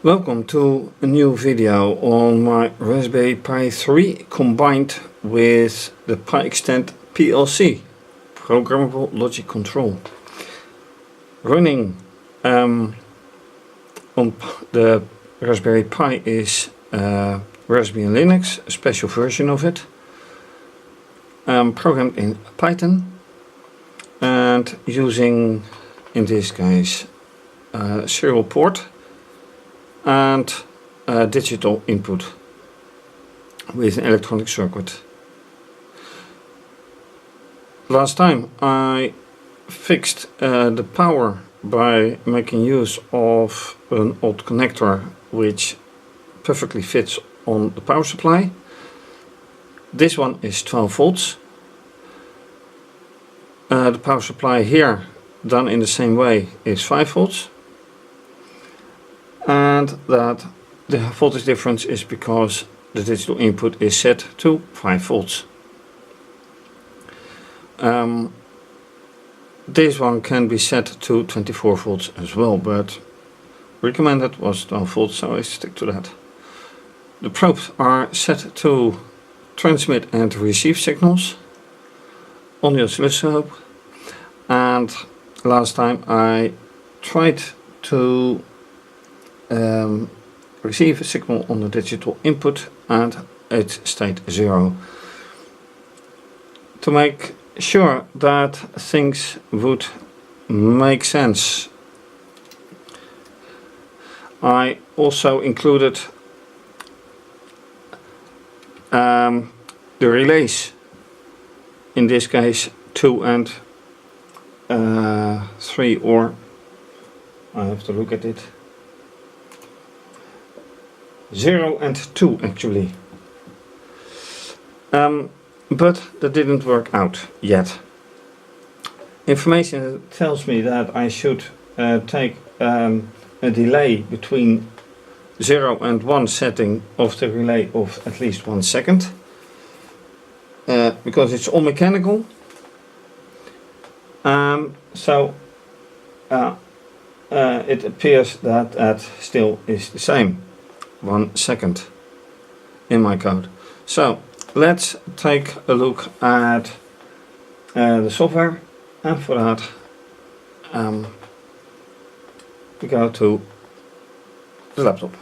Welcome to a new video on my Raspberry Pi 3 combined with the PiXtend PLC, Programmable Logic Control. Running on the Raspberry Pi is Raspberry Linux, a special version of it, programmed in Python and using, in this case, serial port and digital input with an electronic circuit. Last time I fixed the power by making use of an old connector which perfectly fits on the power supply. This one is 12 volts. The power supply here, done in the same way, is 5 volts. And that the voltage difference is because the digital input is set to 5 volts. This one can be set to 24 volts as well, but recommended was 12 volts, so I stick to that. The probes are set to transmit and receive signals on the oscilloscope, and last time I tried to receive a signal on the digital input and it stayed 0. To make sure that things would make sense, I also included the relays, in this case 2 and 3, or I have to look at it, 0 and 2 actually, but that didn't work out yet. Information tells me that I should take a delay between 0 and 1 setting of the relay of at least 1 second, because it's all mechanical. So it appears that that still is the same, 1 second in my code. So let's take a look at the software, and for that we go to the laptop.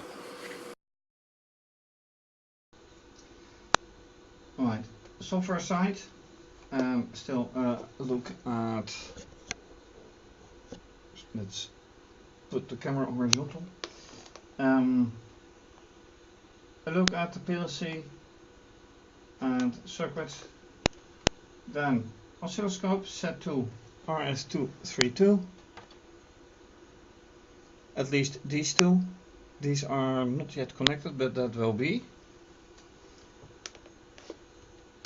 Alright, software side, still look at, let's put the camera horizontal. A look at the PLC and circuit, then oscilloscope set to RS232, at least these two. These are not yet connected, but that will be.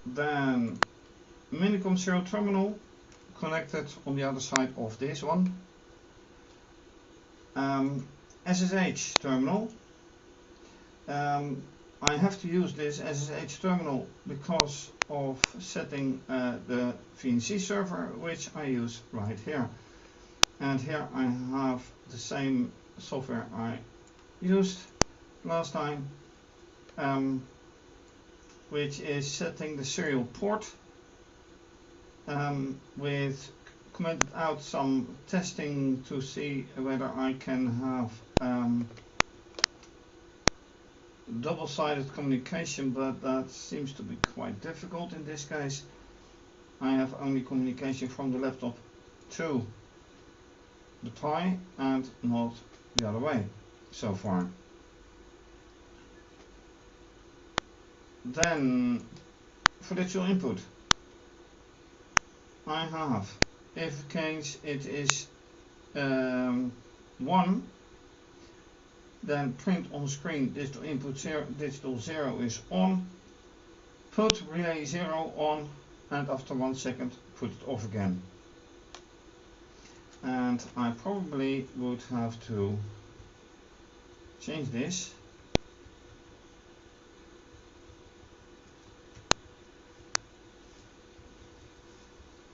Then minicom serial terminal connected on the other side of this one. SSH terminal. I have to use this SSH terminal because of setting the VNC server, which I use right here. And here I have the same software I used last time, which is setting the serial port, with commented out some testing to see whether I can have double-sided communication, but that seems to be quite difficult in this case. I have only communication from the laptop to the Pi and not the other way so far. Then for digital input, I have, if in case it is 1, then print on screen digital input 0, digital 0 is on, put relay 0 on, and after 1 second put it off again. And I probably would have to change this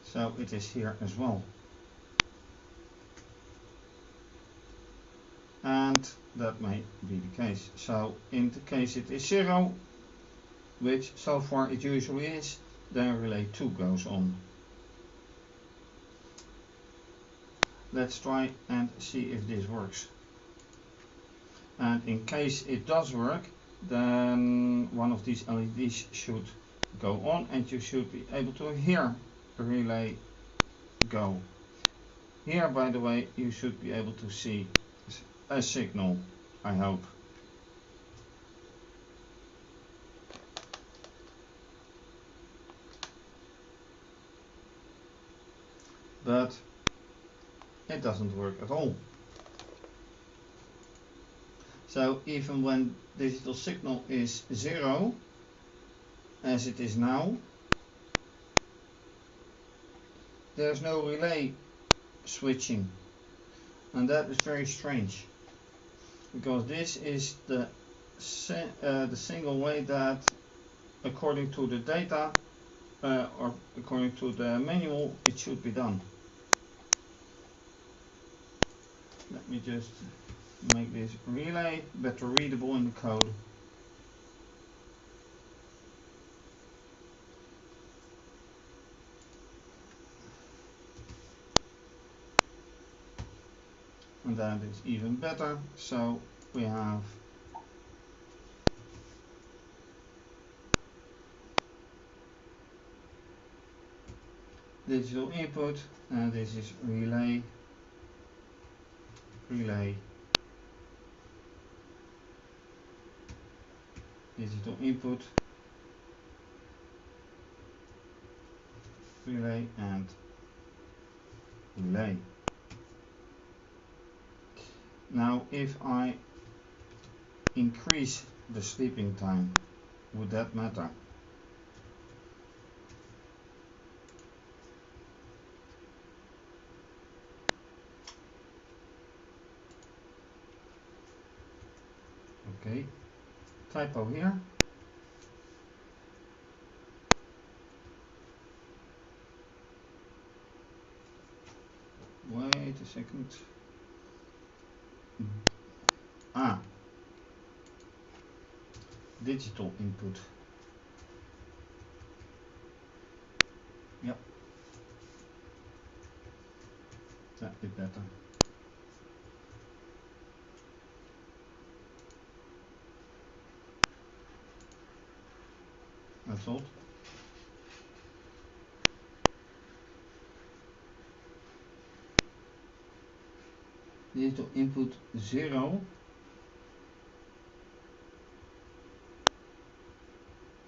so it is here as well. And that may be the case. So in the case it is 0, which so far it usually is, then relay 2 goes on. Let's try and see if this works. And in case it does work, then one of these LEDs should go on and you should be able to hear the relay go. Here, by the way, you should be able to see a signal, I hope. But it doesn't work at all. So even when digital signal is 0, as it is now, there's no relay switching, and that is very strange, because this is the single way that, according to the data or according to the manual, it should be done. Let me just make this relay better readable in the code. And that is even better. So we have digital input, and this is relay, relay, digital input, relay, and relay. Now if I increase the sleeping time, would that matter? Okay, typo here. Wait a second. Ah, digital input. Yep, that'd be better. That's all. Digital input 0,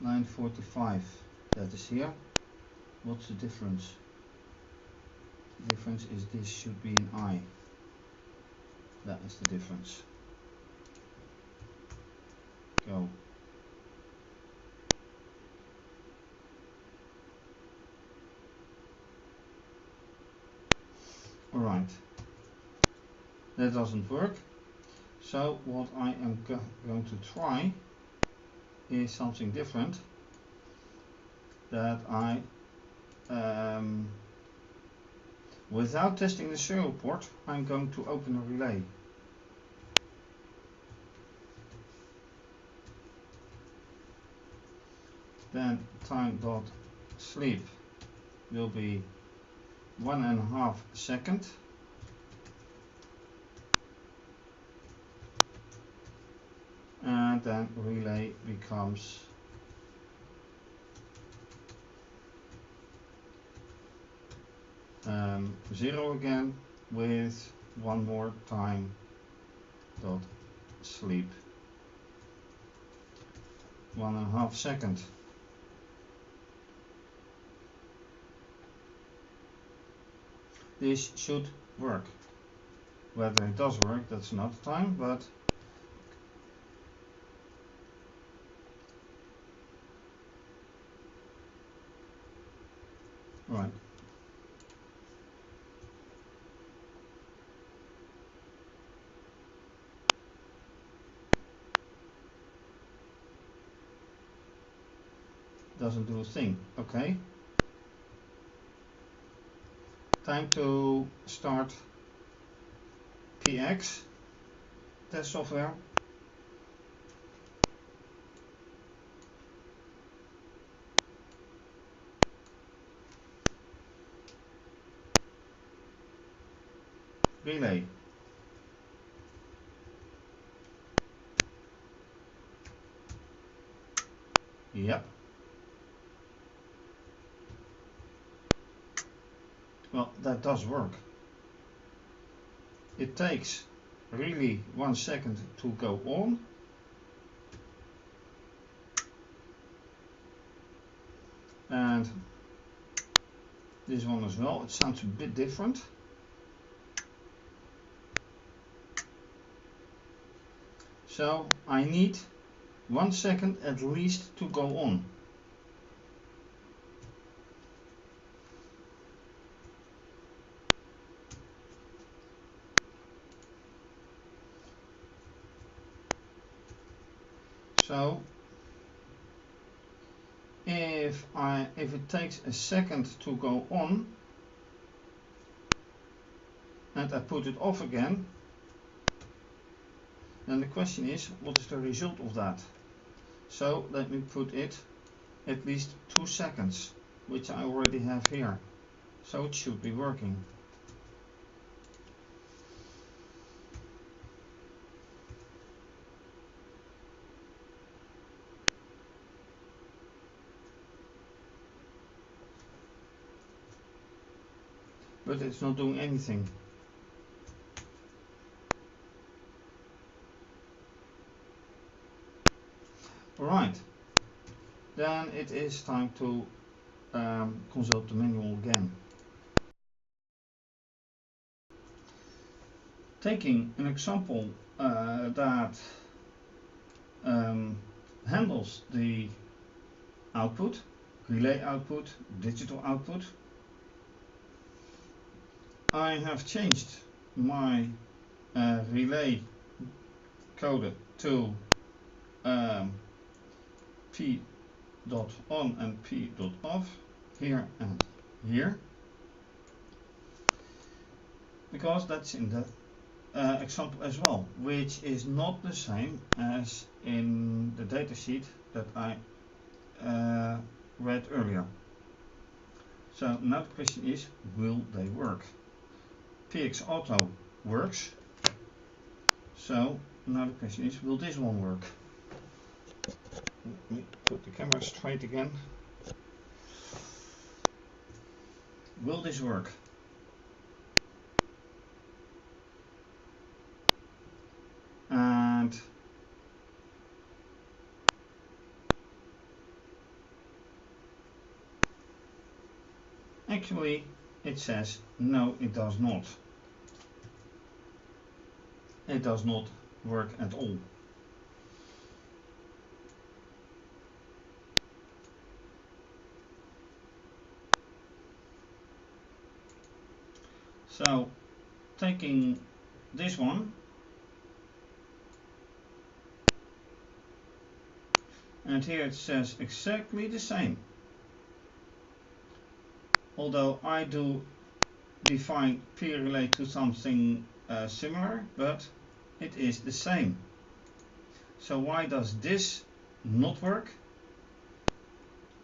line 45. That is here. What's the difference? The difference is this should be an I. That is the difference. Go. Alright. That doesn't work. So what I am going to try is something different. That I, without testing the serial port, I'm going to open a relay. Then time.sleep will be 1.5 seconds. And then relay becomes 0 again with one more time dot sleep 1.5 seconds. This should work. Whether it does work, that's another time, but right. Doesn't do a thing. Okay. Time to start PX. test software. Relay. Yep. Well, that does work. It takes really 1 second to go on. And this one as well. It sounds a bit different. So I need 1 second at least to go on. So if it takes a second to go on and I put it off again, then the question is, what is the result of that? So let me put it at least 2 seconds, which I already have here. So it should be working. But it's not doing anything. Alright, then it is time to consult the manual again. Taking an example that handles the output, relay output, digital output, I have changed my relay code to P.on and P.off here and here, because that's in the example as well, which is not the same as in the datasheet that I read earlier. So now the question is, will they work? PiXauto works. So now the question is, will this one work? Let me put the camera straight again. Will this work? And actually it says no, it does not. It does not work at all. So taking this one and here it says exactly the same, although I do define P relay to something similar, but it is the same. So why does this not work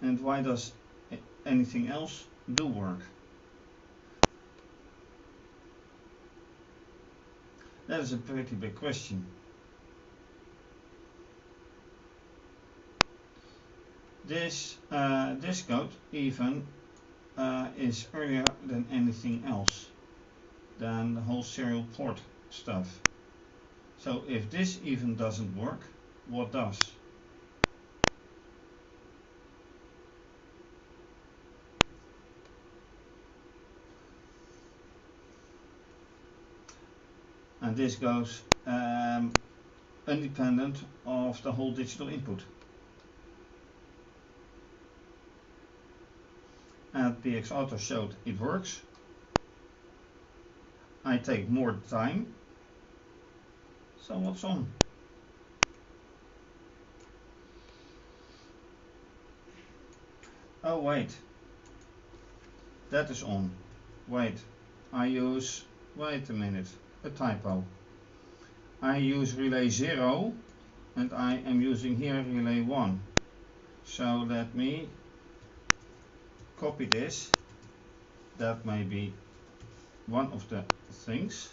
and why does anything else do work? That is a pretty big question. This code even is earlier than anything else, than the whole serial port stuff. So if this even doesn't work, what does? And this goes independent of the whole digital input. And PiXauto showed it works. I take more time. So what's on? Oh wait, that is on. Wait, wait a minute, a typo. I use relay 0 and I am using here relay 1. So let me copy this. That may be one of the things.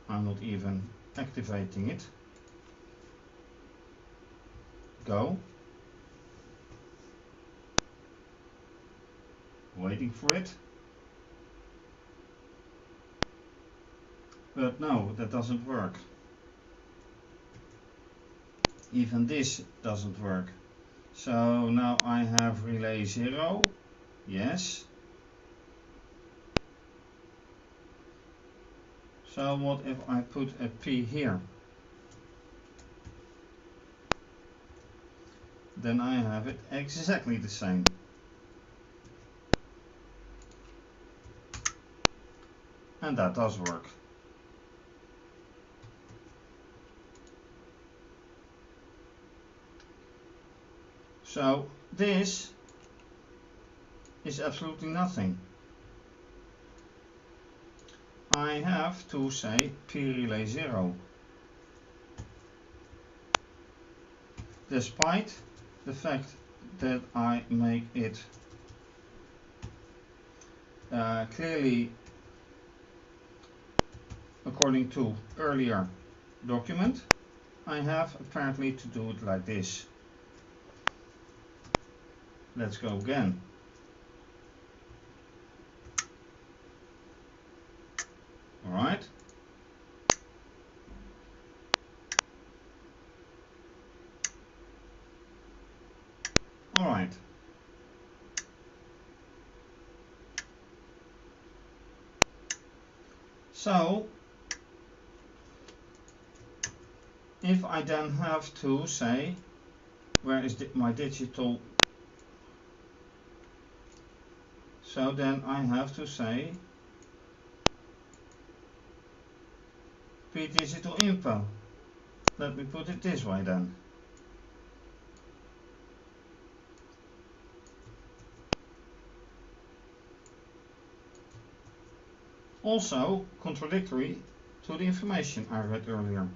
I'm not even activating it. Go. Waiting for it. But no, that doesn't work. Even this doesn't work. So now I have relay 0. Yes. So what if I put a P here? Then I have it exactly the same. And that does work. So this is absolutely nothing. I have to say P relay 0. Despite the fact that I make it clearly according to earlier document, I have apparently to do it like this. Let's go again. Alright. Alright. So, if I then have to say, where is my digital? So then I have to say P digital info. Let me put it this way then. Also contradictory to the information I read earlier.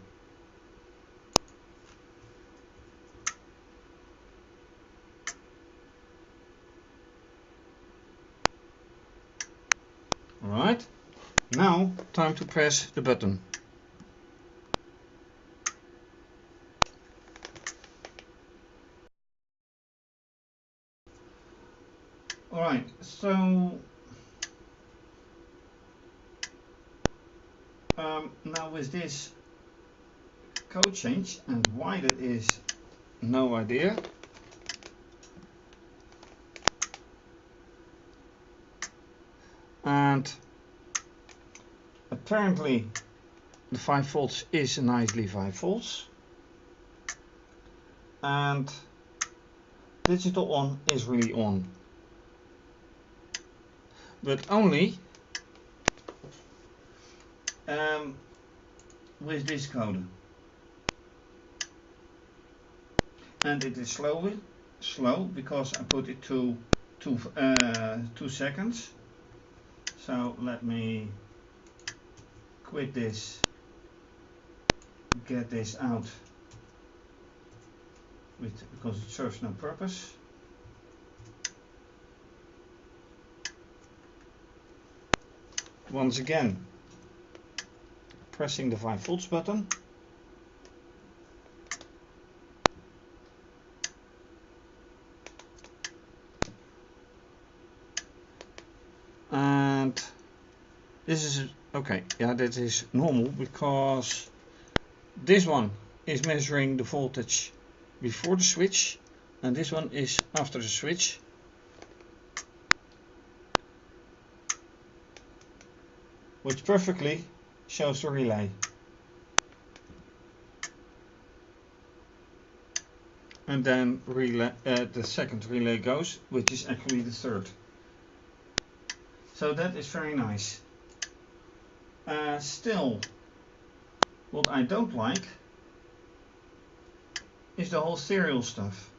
Alright, now time to press the button. Alright, so now with this code change, and why that is, no idea. And apparently the 5 volts is nicely 5 volts. And digital on is really on. But only with this code. And it is slow because I put it to 2 seconds. So let me quit this, get this out because it serves no purpose. Once again, pressing the 5 volts button. And this is okay, yeah, that is normal because this one is measuring the voltage before the switch and this one is after the switch. Which perfectly shows the relay. And then relay, the second relay goes, which is actually the third. So that is very nice. Still, what I don't like is the whole serial stuff.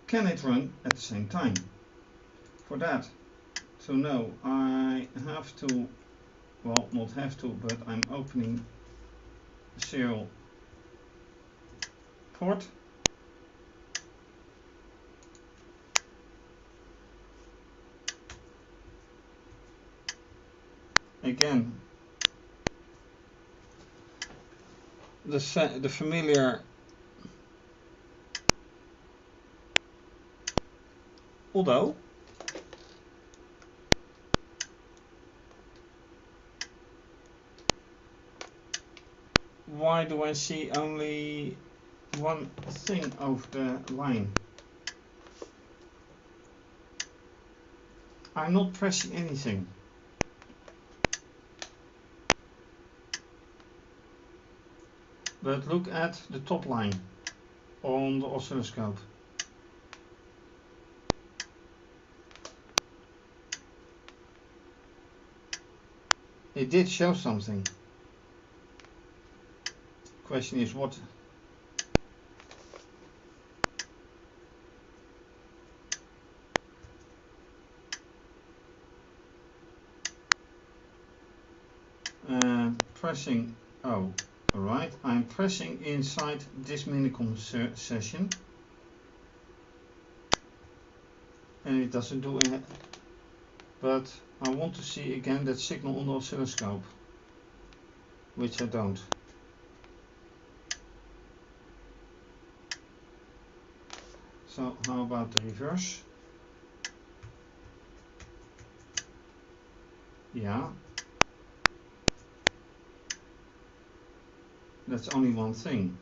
Can it run at the same time? For that to know, I have to well, not have to, but I'm opening the serial port. Again, the familiar although why do I see only one thing over the line? I'm not pressing anything. But look at the top line on the oscilloscope. It did show something. Question is what? Pressing, oh, alright, I'm pressing inside this minicom session and it doesn't do it, but I want to see again that signal on the oscilloscope, which I don't. So how about the reverse? Yeah. That's only one thing.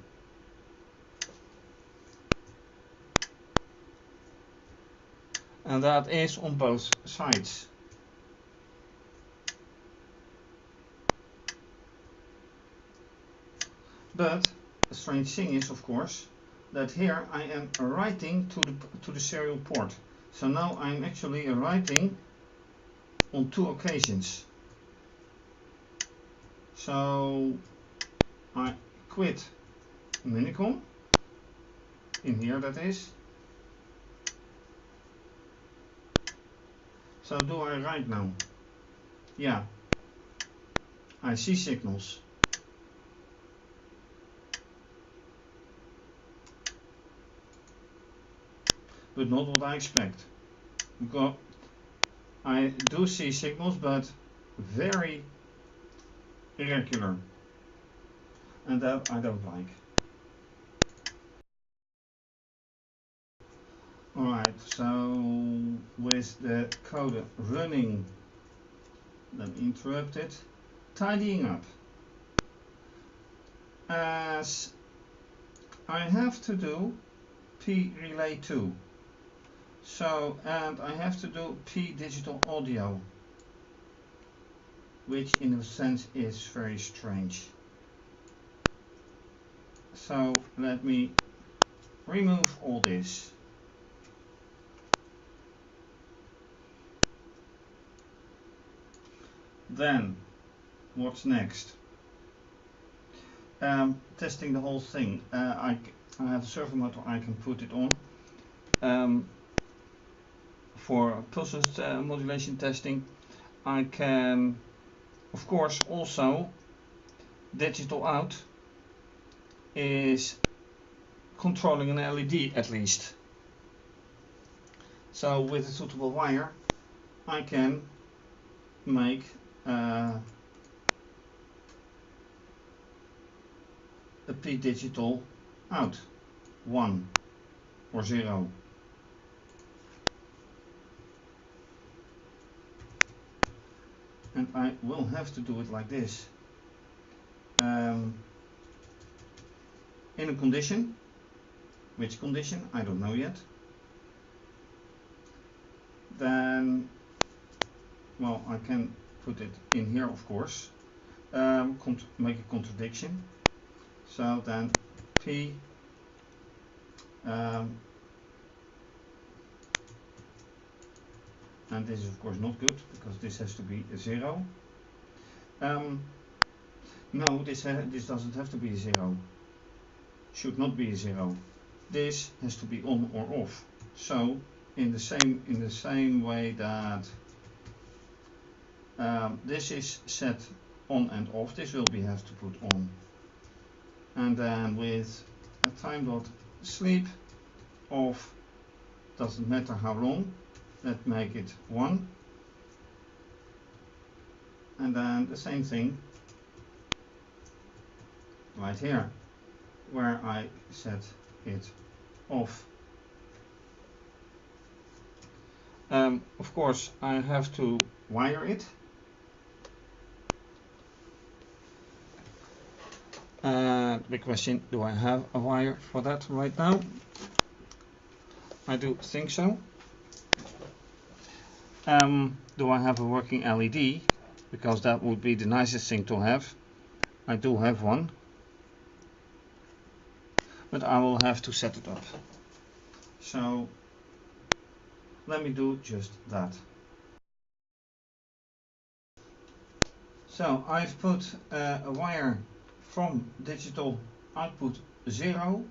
And that is on both sides. But the strange thing is, of course, that here I am writing to the serial port. So now I'm actually writing on two occasions. So I quit minicom, in here that is. So do I write now? Yeah, I see signals. But not what I expect. Because I do see signals, but very irregular. And that I don't like. Alright, so with the code running, then interrupt it, tidying up. As I have to do P relay 2. So, and I have to do P digital audio, which in a sense is very strange. So let me remove all this. Then, what's next? Testing the whole thing. I have a servo motor I can put it on. For pulse modulation testing, I can, of course, also digital out is controlling an LED at least. So with a suitable wire, I can make a P digital out 1 or 0. And I will have to do it like this. In a condition, which condition I don't know yet. Then, well, I can put it in here, of course. Make a contradiction. So then P and this is of course not good because this has to be a 0. No, this doesn't have to be a 0. Should not be a 0. This has to be on or off. So in the same way that this is set on and off. This will be have to put on, and then with a time dot sleep off, doesn't matter how long, let's make it 1, and then the same thing right here where I set it off. Of course I have to wire it. Big question, do I have a wire for that right now? I do think so. Do I have a working LED? Because that would be the nicest thing to have. I do have one, but I will have to set it up. So let me do just that. So I've put a wire from digital output 0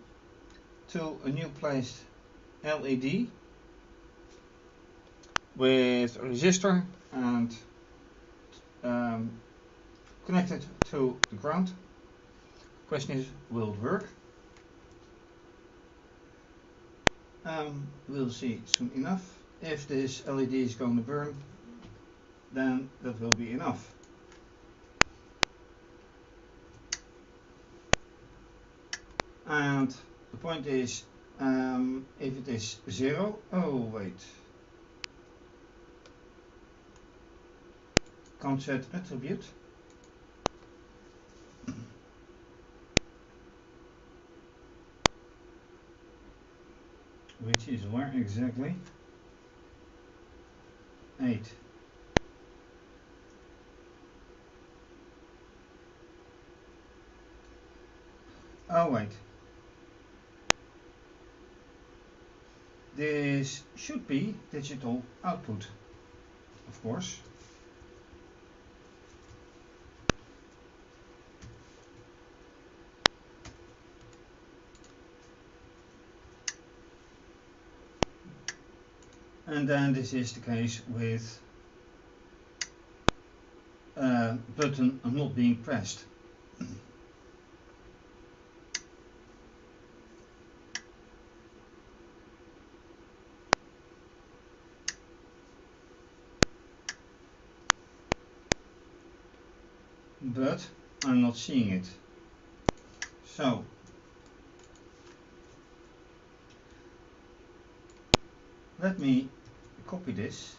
to a new placed LED with a resistor and connected to the ground. Question is, will it work? We'll see soon enough. If this LED is going to burn, then that will be enough. And the point is, if it is 0, oh wait, can't set attribute. Which is where exactly? 8. Oh wait. This should be digital output, of course. And then this is the case with button not being pressed. But I'm not seeing it. So let me copy this.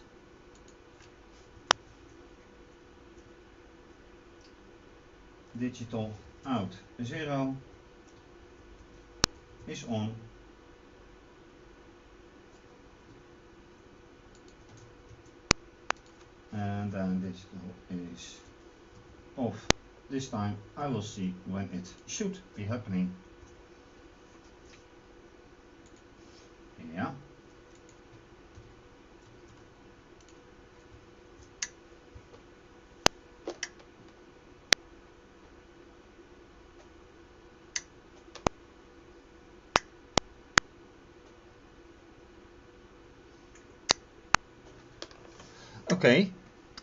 Digital out 0 is on. And then digital is off. This time I will see when it should be happening. Yeah. Okay,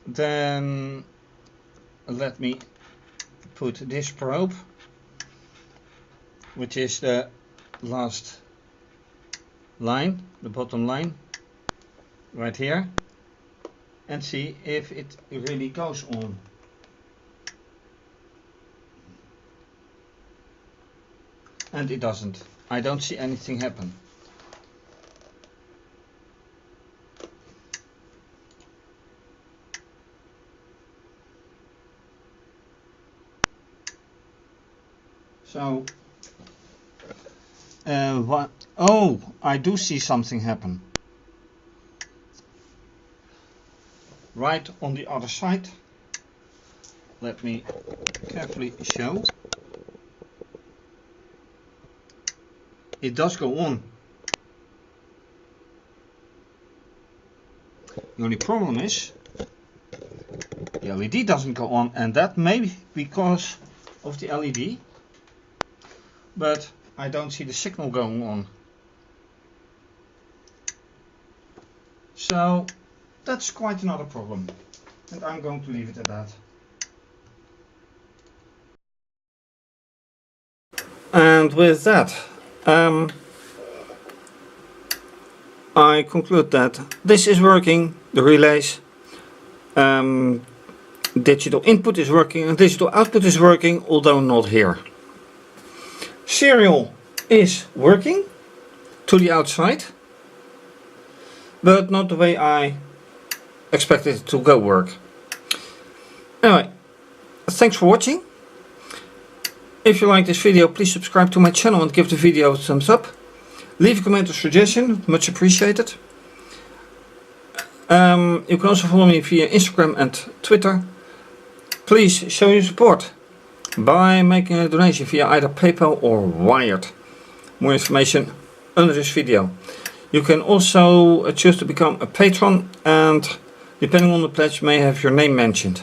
then let me put this probe, which is the last line, the bottom line, right here, and see if it really goes on. And it doesn't. I don't see anything happen. So, what? Oh, I do see something happen. Right on the other side. Let me carefully show. It does go on. The only problem is the LED doesn't go on, and that may be because of the LED. But I don't see the signal going on. So that's quite another problem. And I'm going to leave it at that. And with that, I conclude that this is working, the relays, digital input is working and digital output is working, although not here. Serial is working to the outside, but not the way I expected it to go work. Anyway, thanks for watching. If you like this video, please subscribe to my channel and give the video a thumbs up. Leave a comment or suggestion, much appreciated. You can also follow me via Instagram and Twitter. Please show your support by making a donation via either PayPal or Wired. More information under this video. You can also choose to become a patron, and depending on the pledge you may have your name mentioned.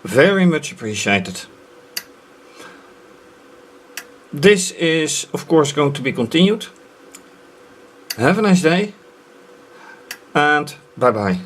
Very much appreciated. This is of course going to be continued. Have a nice day and bye bye.